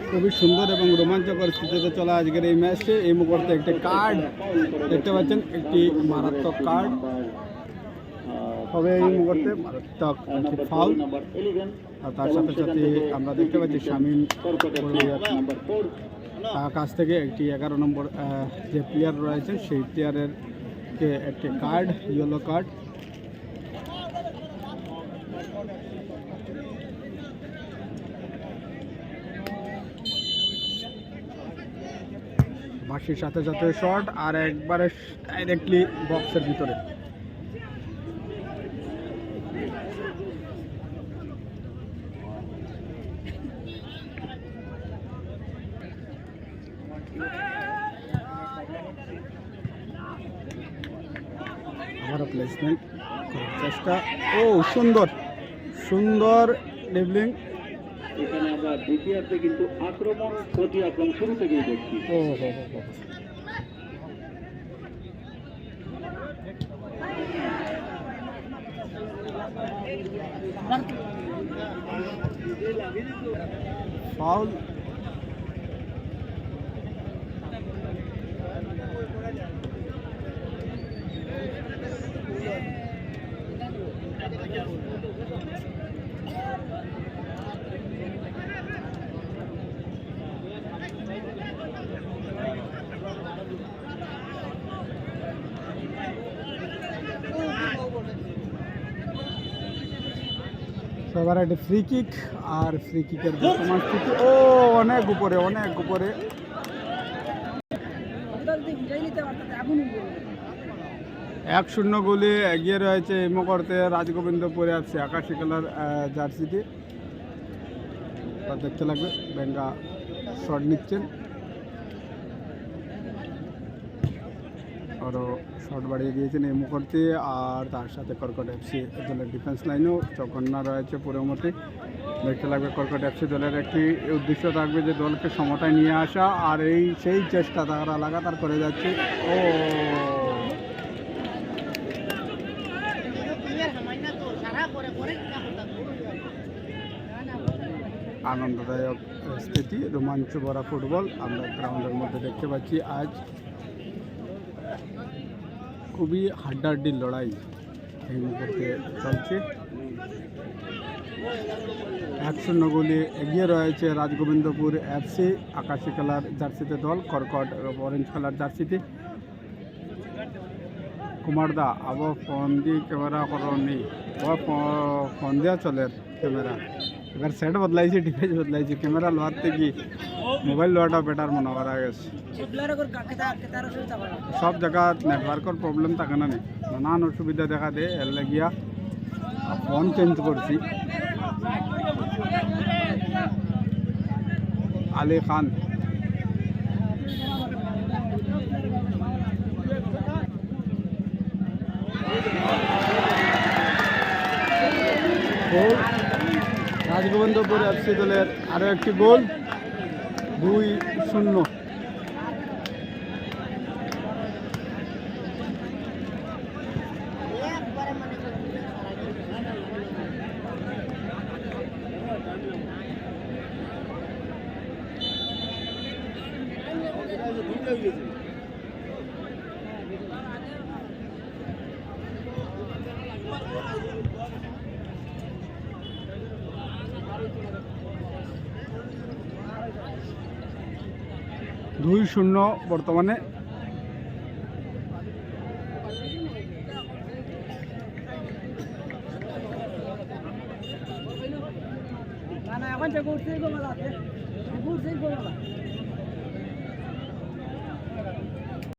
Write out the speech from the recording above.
খুবই সুন্দর এবং রোমাঞ্চকর স্থিতিতে চলা আজকের এই ম্যাচে। এই মুহূর্তে একটি কার্ড দেখতে পাচ্ছেন, একটি মারাত্মক কার্ড, তবে এই মুহূর্তে মারাত্মক ফাউল। আর তার সাথে সাথে আমরা দেখতে পাচ্ছি শামীম কাছ থেকে একটি 11 নম্বর যে প্লেয়ার রয়েছে সেই প্লেয়ারের একটি কার্ড, ইয়েলো কার্ড। বাঁশির সাথে সাথে শট আর একবারে ডাইরেক্টলি বক্সের ভিতরে। আবারও প্লেসমেন্ট করার চেষ্টা। ও সুন্দর সুন্দর ড্রিবলিং। এখানে আমরা দ্বিতীয়ার্ধে কিন্তু আক্রমণ প্রতি আক্রমণ শুরু থেকেই দেখছি। ও হো হো, ফাউল। এবার একটা ফ্রি কিক, আর ফ্রি কিকের বর্তমান স্থিতি ও অনেক উপরে, অনেক উপরে। 1-0 গোলে এগিয়ে রয়েছে এই মুহূর্তে রাজগোবিন্দপুরে FC আকাশী কালার জার্সিতে। দেখতে লাগবে বেঙ্গা শট নিচ্ছেন, আরও শট বাড়িয়ে দিয়েছেন এই মুহূর্তে। আর তার সাথে কর্কট FC দলের ডিফেন্স লাইনেও চকন্না রয়েছে পুরোমতি। দেখতে লাগবে কর্কট FC দলের একটি উদ্দেশ্য থাকবে যে দলকে সমতায় নিয়ে আসা, আর সেই চেষ্টা তারা লাগাতার করে যাচ্ছে। ও আনন্দদায়ক স্থিতি, রোমাঞ্চ ভরা ফুটবল আমরা গ্রাউন্ডের মধ্যে দেখতে পাচ্ছি। আজ খুবই হাড্ডাহাড্ডির লড়াই এই মুহূর্তে চলছে। 1-0 গোলে এগিয়ে রয়েছে রাজগোবিন্দপুর FC আকাশী কালার জার্সিতে দল, কর্কট অরেঞ্জ কালার জার্সিতে। কুমারদা আব ফোন দিয়ে ক্যামেরা করনি, ফোন দেওয়া চলে ক্যামেরা। এবার সেট বদলাইছে, ডিভাইস বদলাইছে, ক্যামেরা লোয়ার থেকে মোবাইল লোয়াটা বেটার মনে করা গেছে। সব জায়গা নেটওয়ার্কের প্রবলেম থাকে না, নানান অসুবিধা দেখা দেয়, এর লাগিয়া ফোন চেঞ্জ করছি। আলী খান রাজগোবিন্দপুর FC দলের আরও একটি গোল, 2-0। বর্তমানে। এখন